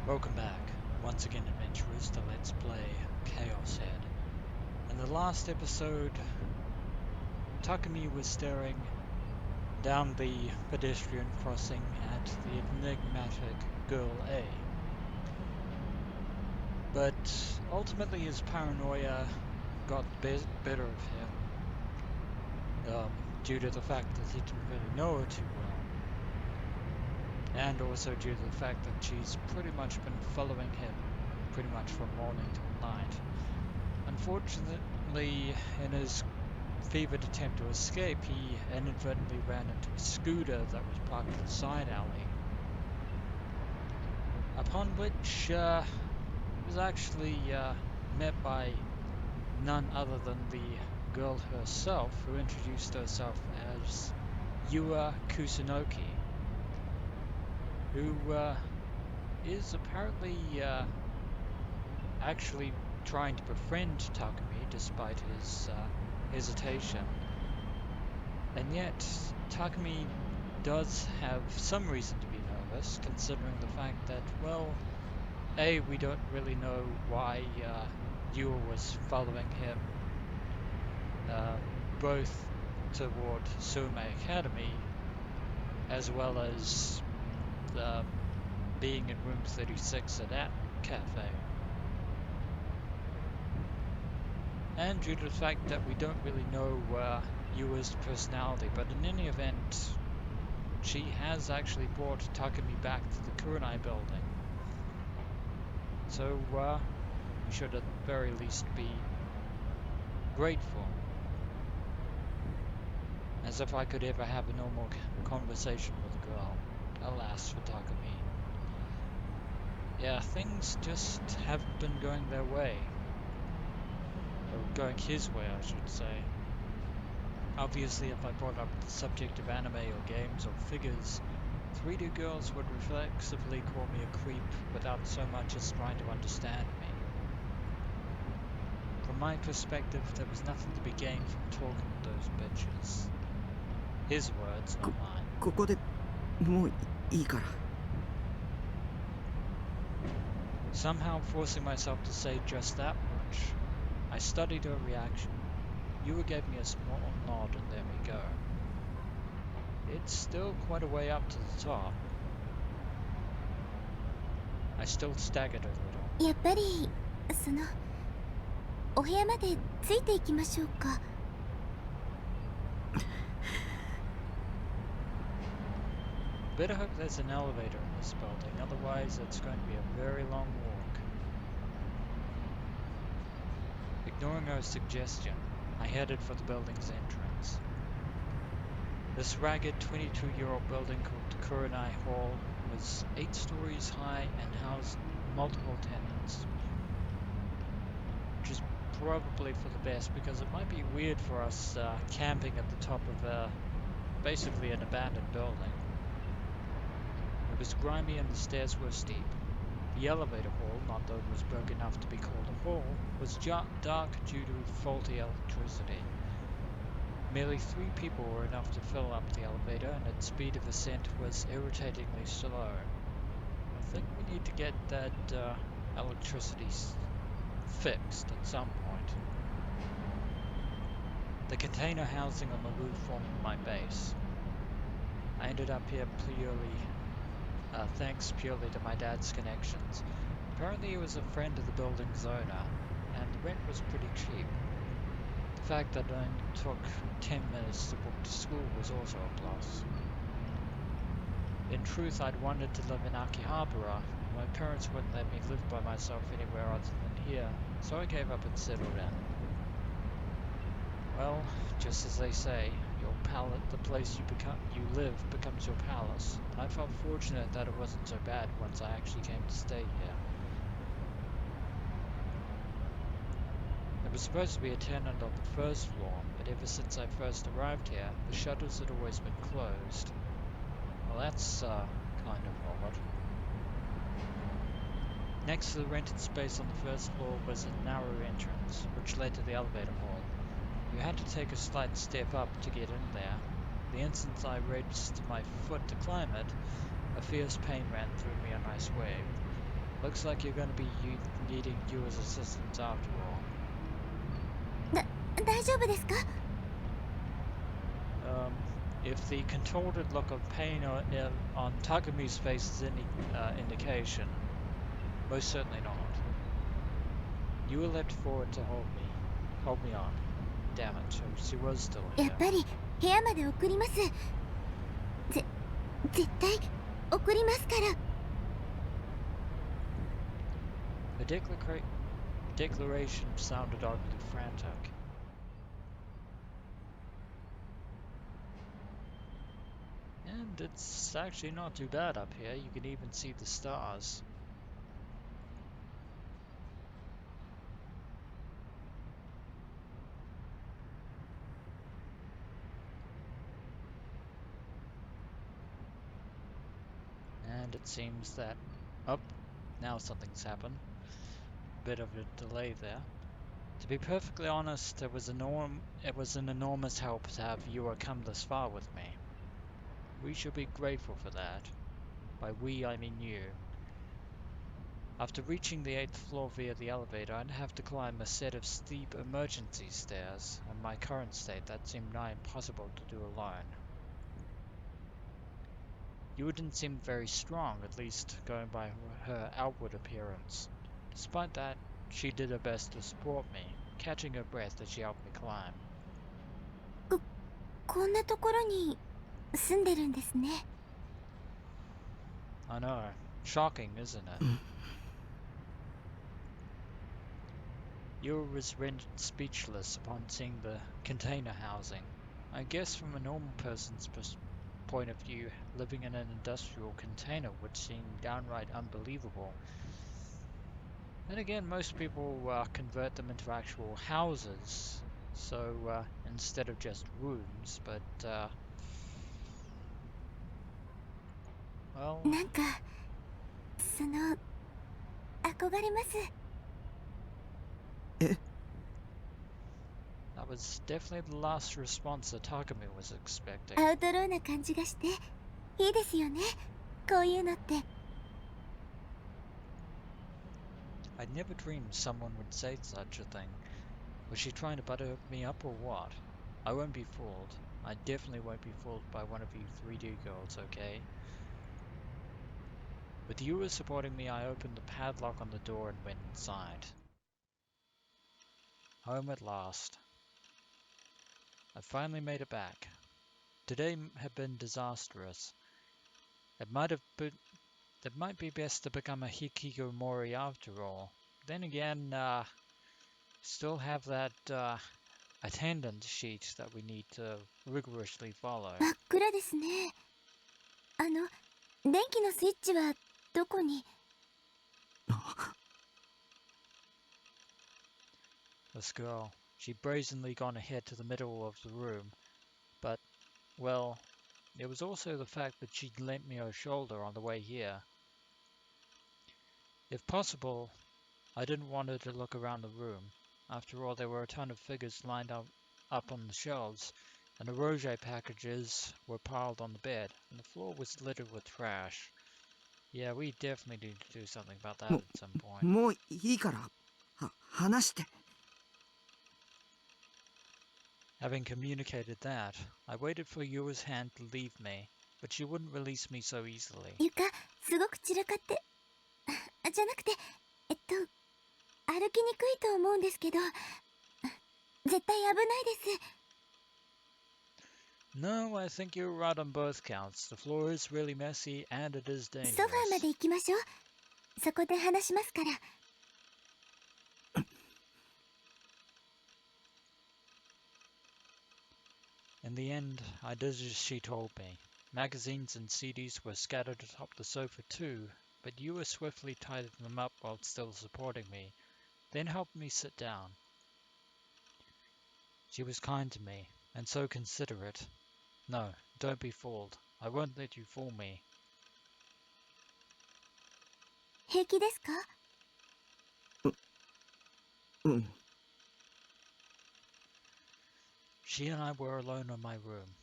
Welcome back, once again adventurers, to Let's Play ChäoS. In the last episode, Takumi was staring down the pedestrian crossing at the enigmatic girl A. But ultimately his paranoia got the better of him, due to the fact that he didn't really know her too well. And also due to the fact that she's pretty much been following him pretty much from morning till night. Unfortunately, in his fevered attempt to escape, he inadvertently ran into a scooter that was parked in the side alley. Upon which he was actually met by none other than the girl herself, who introduced herself as Yua Kusunoki, who is apparently actually trying to befriend Takumi despite his hesitation. And yet, Takumi does have some reason to be nervous, considering the fact that, well, A, we don't really know why Yua was following him uh, both toward Sume Academy as well as being in room 36 at that cafe. And due to the fact that we don't really know Yua's personality, but in any event, she has actually brought Takumi back to the Kurenai building. So we should at the very least be grateful. As if I could ever have a normal conversation with a girl. Alas for Takumi. Yeah, things just haven't been going their way. Or going his way, I should say. Obviously, if I brought up the subject of anime or games or figures, 3D girls would reflexively call me a creep without so much as trying to understand me. From my perspective, there was nothing to be gained from talking to those bitches. His words, not mine. ここでもういいから。 Somehow forcing myself to say just that much, I studied her reaction. Yua gave me a small nod and there we go. It's still quite a way up to the top. I still staggered a little. やっぱりお部屋までついていきましょうか。 Better hope there's an elevator in this building, otherwise it's going to be a very long walk. Ignoring her suggestion, I headed for the building's entrance. This ragged 22-year-old building called the Kurenai Hall was 8 stories high and housed multiple tenants. Which is probably for the best, because it might be weird for us camping at the top of basically an abandoned building. It was grimy and the stairs were steep. The elevator hall, not though it was big enough to be called a hall, was dark due to faulty electricity. Merely 3 people were enough to fill up the elevator, and its speed of ascent was irritatingly slow. I think we need to get that electricity fixed at some point. The container housing on the roof formed my base. I ended up here thanks purely to my dad's connections. Apparently he was a friend of the building's owner, and the rent was pretty cheap. The fact that it only took 10 minutes to walk to school was also a plus. In truth, I'd wanted to live in Akihabara, and my parents wouldn't let me live by myself anywhere other than here, so I gave up and settled in. Well, just as they say, the place you live becomes your palace, and I felt fortunate that it wasn't so bad once I actually came to stay here. There was supposed to be a tenant on the first floor, but ever since I first arrived here, the shutters had always been closed. Well, that's kind of odd. Next to the rented space on the first floor was a narrow entrance, which led to the elevator hall. You had to take a slight step up to get in there. The instant I raised my foot to climb it, a fierce pain ran through me a nice wave. Looks like you're going to be needing you as assistance after all. 大丈夫ですか？ If the contorted look of pain on Takumi's face is any indication, most certainly not. You leapt forward to hold me on. Damn it, so she was still やっ here. ぱり部屋まで送ります。絶対送りますから。 Her declaration sounded oddly frantic. And it's actually not too bad up here. You can even see the stars. And it seems that... Oh, now something's happened. Bit of a delay there. To be perfectly honest, it was an enormous help to have Yua come this far with me. We should be grateful for that. By we, I mean you. After reaching the 8th floor via the elevator, I'd have to climb a set of steep emergency stairs. In my current state, that seemed nigh impossible to do alone. Yua didn't seem very strong, at least going by her outward appearance. Despite that, she did her best to support me, catching her breath as she helped me climb. こんなところに住んでるんですね。 I know. Shocking, isn't it? Yua was rendered speechless upon seeing the container housing. I guess from a normal person's point of view, living in an industrial container would seem downright unbelievable. Then again, most people convert them into actual houses, so instead of just rooms, but, well, なんか憧れます。 え、 that was definitely the last response that Takumi was expecting. アウトローな感じがしていいですよね。こういうのって。 I'd never dreamed someone would say such a thing. Was she trying to butter me up or what? I won't be fooled. I definitely won't be fooled by one of you 3D girls, okay? With Yua supporting me, I opened the padlock on the door and went inside. Home at last. I finally made it back. Today had been disastrous. It might be best to become a hikikomori after all. Then again, still have that attendance sheet that we need to rigorously follow. 真っ暗ですね。電気のスイッチはどこに？ This girl, she'd brazenly gone ahead to the middle of the room, but, well, there was also the fact that she'd lent me her shoulder on the way here. If possible, I didn't want her to look around the room. After all, there were a ton of figures lined up on the shelves, and the Roger packages were piled on the bed, and the floor was littered with trash. Yeah, we definitely need to do something about that at some point. もういいから話して。 Having communicated that, I waited for Yua's hand to leave me, but she wouldn't release me so easily. 床すごく散らかって、じゃなくて歩きにくいと思うんですけど、絶対危ないです。 No, I think you're right on both counts. The floor is really messy and it is ソファーま dangerous. で行きましょう。そこで話しますから。 In the end, I did as she told me. Magazines and CDs were scattered atop the sofa too, but Yua swiftly tied them up while still supporting me, then helped me sit down. She was kind to me, and so considerate. No, don't be fooled. I won't let you fool me. 平気ですか？ うん。 She and I were alone in my room.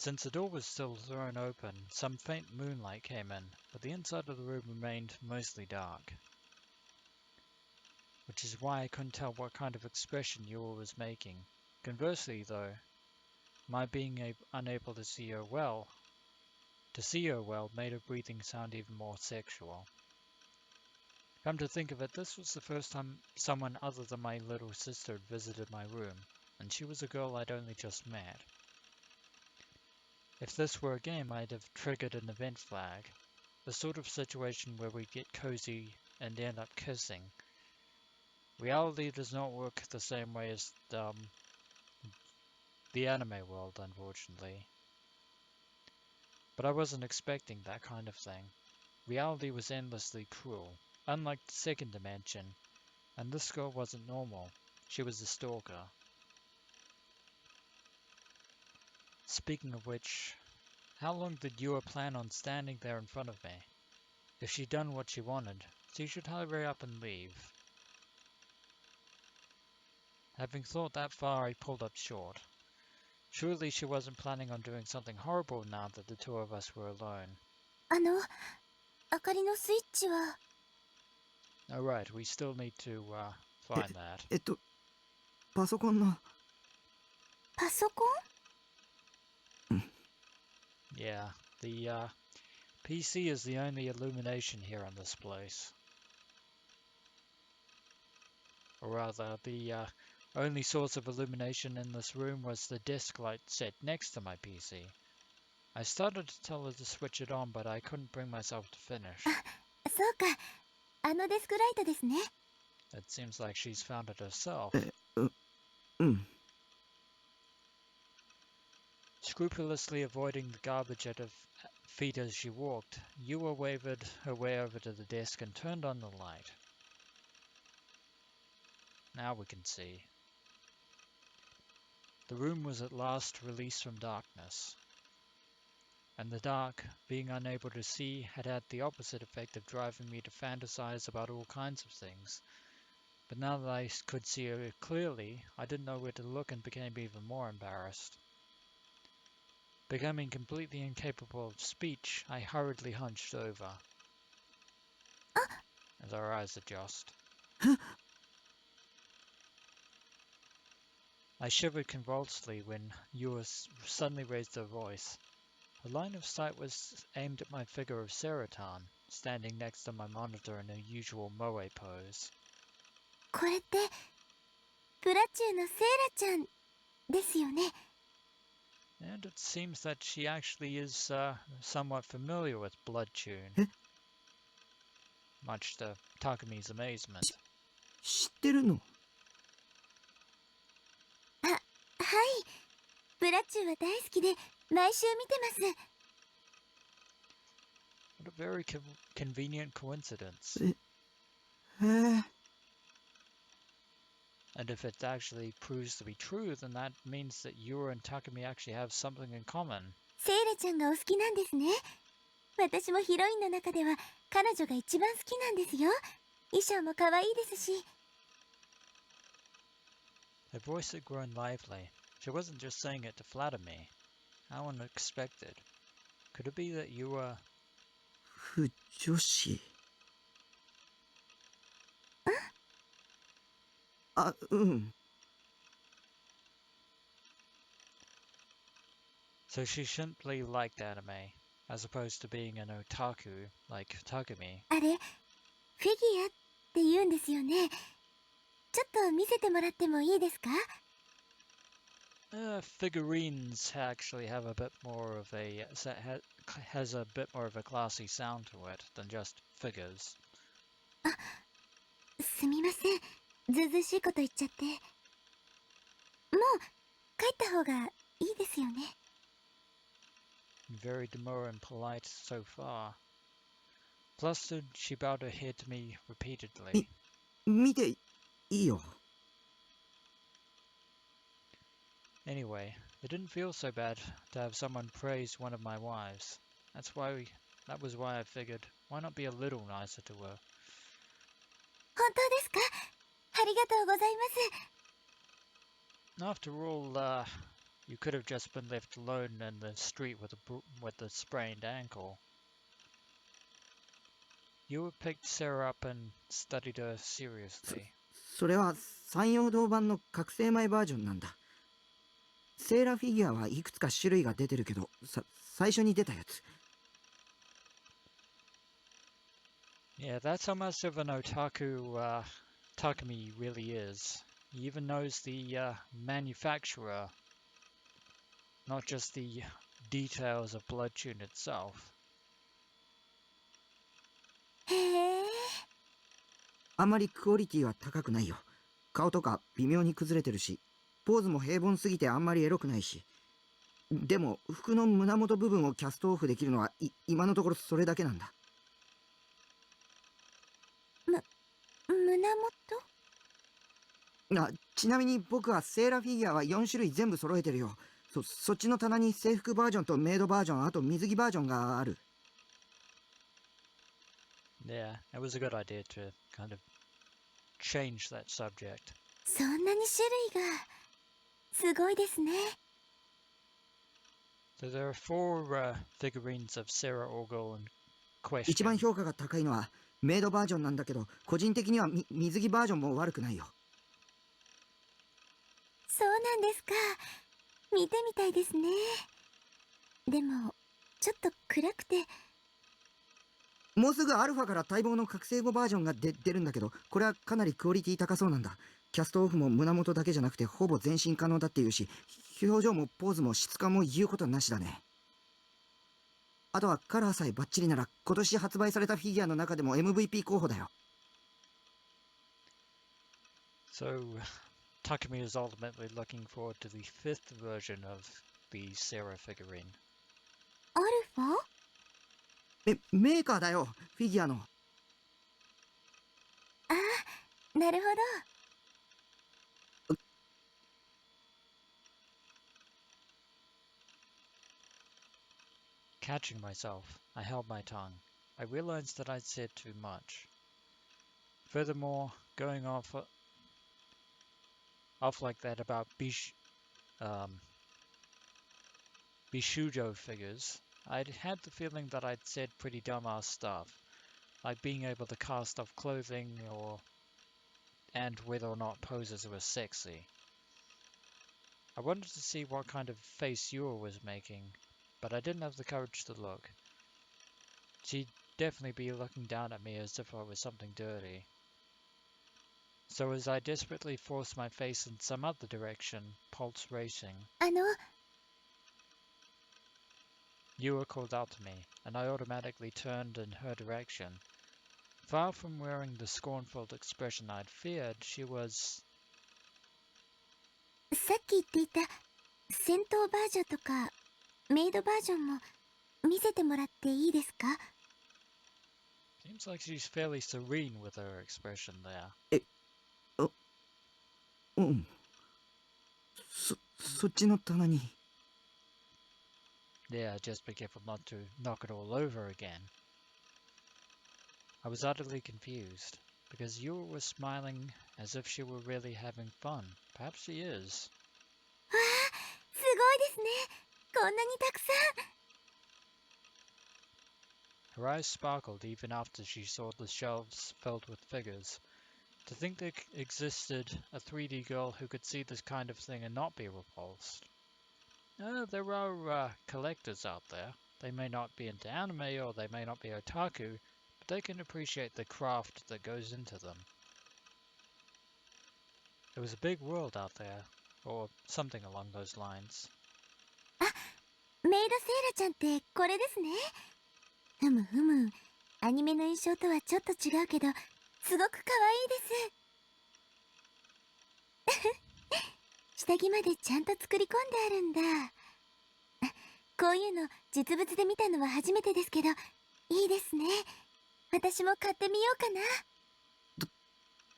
Since the door was still thrown open, some faint moonlight came in, but the inside of the room remained mostly dark. Which is why I couldn't tell what kind of expression Yua was making. Conversely, though, my being unable to see her well made her breathing sound even more sexual. Come to think of it, this was the first time someone other than my little sister had visited my room, and she was a girl I'd only just met. If this were a game, I'd have triggered an event flag, the sort of situation where we get cozy and end up kissing. Reality does not work the same way as the anime world, unfortunately. But I wasn't expecting that kind of thing. Reality was endlessly cruel, unlike the second dimension, and this girl wasn't normal. She was a stalker. Speaking of which, how long did Yua plan on standing there in front of me? If she'd done what she wanted, she should hurry up and leave. Having thought that far, I pulled up short. Surely she wasn't planning on doing something horrible now that the two of us were alone. 明かりのスイッチは Alright, we still need to find that. パソコンのパソコン Yeah, the PC is the only illumination here in this place. Or rather, the only source of illumination in this room was the desk light set next to my PC. I started to tell her to switch it on, but I couldn't bring myself to finish. そうか、あのデスクライトですね。 It seems like she's found it herself. うん。 Scrupulously avoiding the garbage at her feet as she walked, Yua wavered her way over to the desk and turned on the light. Now we can see. The room was at last released from darkness. And the dark, being unable to see, had had the opposite effect of driving me to fantasize about all kinds of things. But now that I could see her clearly, I didn't know where to look and became even more embarrassed. Becoming completely incapable of speech, I hurriedly hunched over. As our eyes adjust. I shivered convulsively when Yua suddenly raised her voice. Her line of sight was aimed at my figure of Serotan, standing next to my monitor in her usual moe pose. これってプラチューのセイラちゃんですよね。 And it seems that she actually is somewhat familiar with Bloodtune. Much to Takumi's amazement. 知ってるの？はい、プラチューは大好きで毎週見てます。 What a very convenient coincidence. へえ。 And if it actually proves to be true, then that means that Yura and Takumi actually have something in common. セイラちゃんがお好きなんですね。私もヒロインの中では彼女が一番好きなんですよ。衣装も可愛いですし。 Her voice had grown lively. She wasn't just saying it to flatter me. How unexpected. Could it be that you were... 不女子。あ、うん。 So she simply liked anime, as opposed to being an otaku like Takumi. あれ、フィギュアって言うんですよね。ちょっと見せてもらってもいいですか？ Figurines actually have a bit more of a has a bit more of a classy sound to it than just figures. すみません。ずうずうしいこと言っちゃって。もう帰った方がいいですよね。 Very demure and polite so far. Flustered, she bowed her head to me repeatedly. 見ていいよ。 Anyway, it didn't feel so bad to have someone praise one of my wives. That was why I figured, why not be a little nicer to her? 本当ですか？ありがとうございます。 After all, You could have just been left alone in the street with a sprained ankle. You picked Sarah up and studied her seriously. それは山陽堂版の覚醒前バージョンなんだ。セーラフィギュアはいくつか種類が出てるけど、最初に出たやつ。Yeah, that's how much of an otaku Takumi really is. He even knows the manufacturer, not just the details of Blood Tune itself. へえ。あまりクオリティは高くないよ。顔とか微妙に崩れてるし、ポーズも平凡すぎてあんまりエロくないし。でも服の胸元部分をキャストオフできるのは今のところそれだけなんだ。胸元？ちなみに僕はセーラフィギュアは4種類全部揃えてるよ。そっちの棚に制服バージョンとメイドバージョン、あと水着バージョンがある。Yeah, it was a good idea to kind of change that subject. そんなに種類が。すごいですね。So there are four figurines of Sarah Orgel in 一番 question. 評価が高いのはメイドバージョンなんだけど、個人的には水着バージョンも悪くないよ。そうなんですか。見てみたいですね。でもちょっと暗くて。もうすぐアルファから待望の覚醒後バージョンが出るんだけど、これはかなりクオリティ高そうなんだ。キャストオフも胸元だけじゃなくてほぼ全身可能だっていうし、表情もポーズも質感も言うことなしだね。あとはカラーさえバッチリなら今年発売されたフィギュアの中でも MVP 候補だよ。So Takumi is ultimately looking forward to the fifth version of the Sarah figurine. アルファ？メーカーだよ、フィギュアの。ああ、なるほど。Catching myself, I held my tongue. I realized that I'd said too much. Furthermore, going off like that about Bishujo figures, I'd had the feeling that I'd said pretty dumbass stuff, like being able to cast off clothing and whether or not poses were sexy. I wanted to see what kind of face Yua was making, but I didn't have the courage to look. She'd definitely be looking down at me as if I was something dirty. So as I desperately forced my face in some other direction, pulse racing, Yua called out to me, and I automatically turned in her direction. Far from wearing the scornful expression I'd feared, she was... さっき言っていた戦闘バージョンとかメイドバージョンも見せてもらっていいですか？ Seems like she's fairly serene with her expression there. うん。そっちの棚に。Yeah, just be careful not to knock it all over again. I was utterly confused, because Yua was smiling as if she were really having fun. Perhaps she is. わあ、すごいですね。こんなにたくさん。 Her eyes sparkled even after she saw the shelves filled with figures. To think there existed a 3D girl who could see this kind of thing and not be repulsed. There are collectors out there. They may not be into anime or they may not be otaku, but they can appreciate the craft that goes into them. There was a big world out there, or something along those lines. あ、メイドセイラちゃんってこれですね。ふむふむ。アニメの印象とはちょっと違うけど、すごく可愛いです。下着までちゃんと作り込んであるんだ。こういうの実物で見たのは初めてですけど、いいですね。私も買ってみようかな。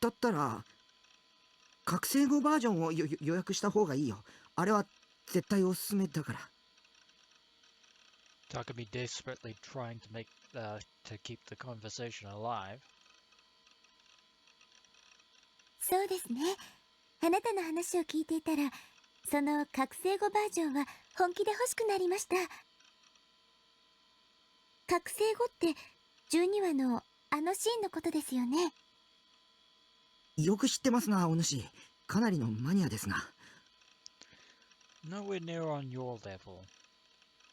だったら覚醒後バージョンを予約した方がいいよ。あれは絶対おすすめだから。Takumi desperately trying to keep the conversation alive. そうですね。あなたの話を聞いていたら、その覚醒語バージョンは本気で欲しくなりました。覚醒語って12話のあのシーンのことですよね。よく知ってますな、お主。かなりのマニアですな。Nowhere near on your level.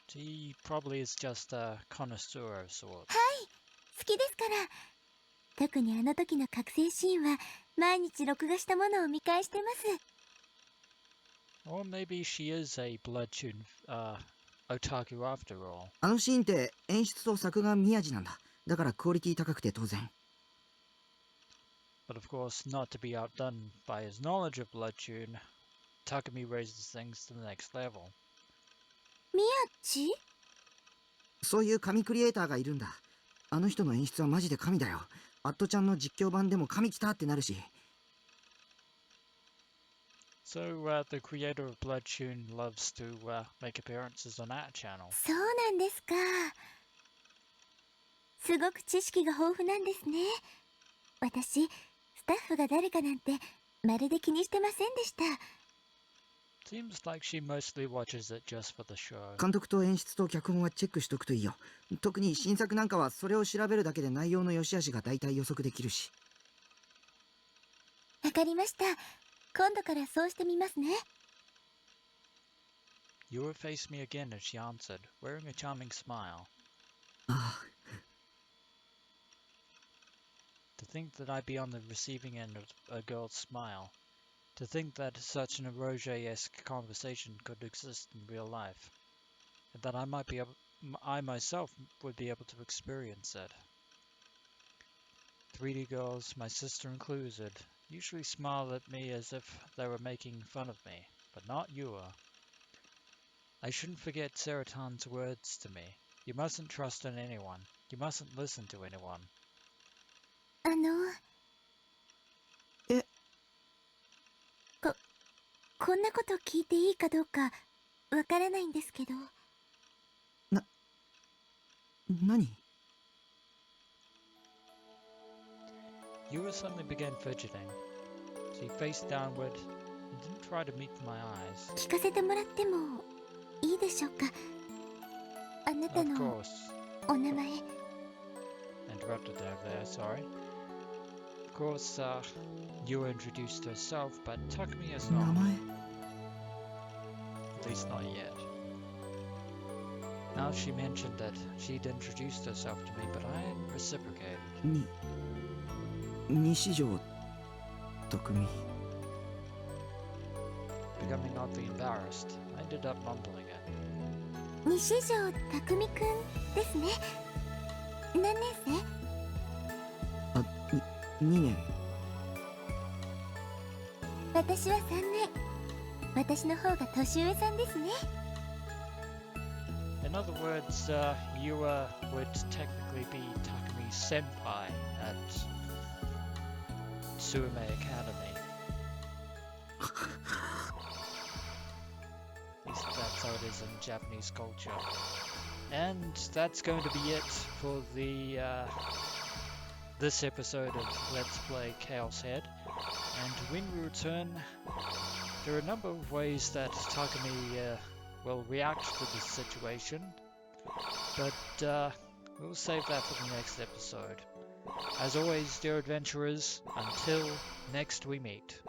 He probably is just a connoisseur of sorts. 好きですから。特にあの時の覚醒シーンは毎日録画したものを見返してます。Or maybe she is a bloodtune otaku after all. あのシーンって演出と作画宮地なんだ。だからクオリティ高くて当然。But of course, not to be outdone by his knowledge of bloodtune, Takumi raises things to the next level. 宮地？そういう神クリエイターがいるんだ。あの人の演出はマジで神だよ。アットちゃんの実況版でも神来たってなるし。So, the creator of Bloodtune loves to make appearances on our channel. そうなんですか。すごく知識が豊富なんですね。私、スタッフが誰かなんてまるで気にしてませんでした。Seems like she mostly watches it just for the show. 監督と演出と脚本はチェックしとくといいよ。特に新作なんかはそれを調べるだけで内容の良し悪しが大体予測できるし。わかりました。今度からそうしてみますね。Yua faced me again as she answered, wearing a charming smile. ああ。To think that I'd be on the receiving end of a girl's smile. To think that such an Roger-esque conversation could exist in real life. And that I myself would be able to experience it. 3D girls, my sister included, usually smiled at me as if they were making fun of me, but not Yua. I shouldn't forget Seratan's words to me. You mustn't trust in anyone. You mustn't listen to anyone. え？こんなこと聞いていいかどうかわからないんですけど。何？ Yua suddenly began fidgeting. She faced downward and didn't try to meet my eyes. 聞かせてもらってもいいでしょうか。あなた Of の course. お名前。 Interrupted her there, sorry. Of course, Yua introduced herself, but Takumi has 名 not. 前？ At least not yet. Now she mentioned that she'd introduced herself to me, but I hadn't reciprocated. 西条匠。 Becoming oddly embarrassed, I ended up mumbling it. 西条匠くんですね。何年生？あ、2年。私は3年。私の方が年上さんですね。In other words, Yua would technically be Takumi's senpai at Suume Academy. At least that's how it is in Japanese culture. And that's going to be it for the this episode of Let's Play ChäoS Head. And when we return, there are a number of ways that Takumi will react to this situation, but we'll save that for the next episode. As always, dear adventurers, until next we meet.